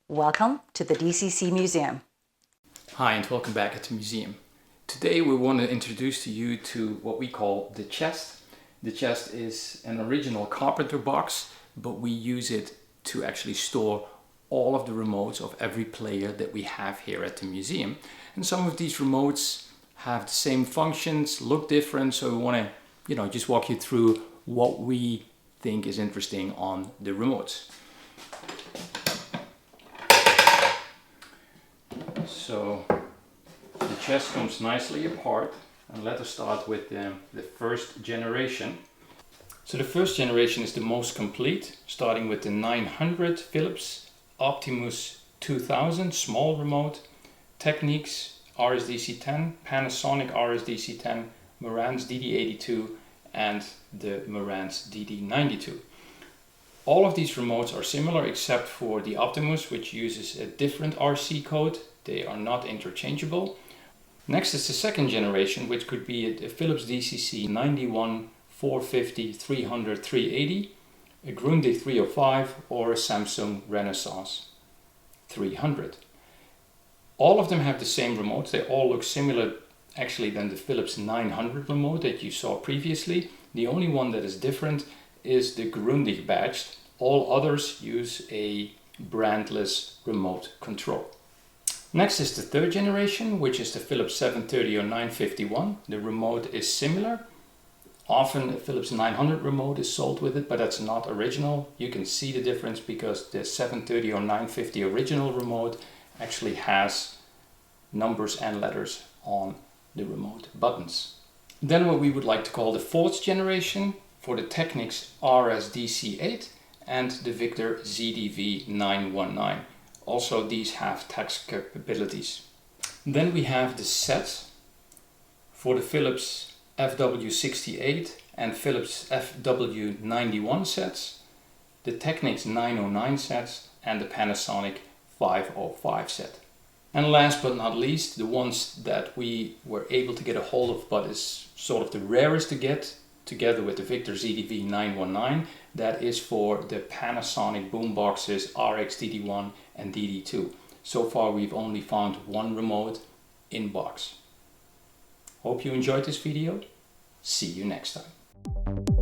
Welcome to the DCC Museum. Hi and welcome back at the museum. Today we want to introduce to you to what we call the chest. The chest is an original carpenter box, but we use it to actually store all of the remotes of every player that we have here at the museum. And some of these remotes have the same functions, look different, so we want to just walk you through what we think is interesting on the remotes. So the chest comes nicely apart, and let us start with the first generation. So the first generation is the most complete, starting with the 900 Philips Optimus 2000 small remote, Technics RSDC10, Panasonic RSDC10, Marantz DD82 and the Marantz DD92. All of these remotes are similar except for the Optimus, which uses a different RC code. They are not interchangeable. Next is the second generation, which could be a Philips DCC91, 450, 300, 380, a Grundig 305 or a Samsung Renaissance 300. All of them have the same remotes. They all look similar actually than the Philips 900 remote that you saw previously. The only one that is different is the Grundig badged. All others use a brandless remote control. Next is the third generation, which is the Philips 730 or 951. The remote is similar. Often a Philips 900 remote is sold with it, but that's not original. You can see the difference because the 730 or 950 original remote actually has numbers and letters on the remote buttons. Then what we would like to call the fourth generation for the Technics RSDC8 and the Victor ZDV919. Also, these have touch capabilities. Then we have the set for the Philips FW68 and Philips FW91 sets, the Technics 909 sets and the Panasonic 505 set. And last but not least, the ones that we were able to get a hold of but is sort of the rarest to get, together with the Victor ZDV919, that is for the Panasonic boomboxes RX-DD1 and DD2. So far we've only found one remote in box. Hope you enjoyed this video. See you next time.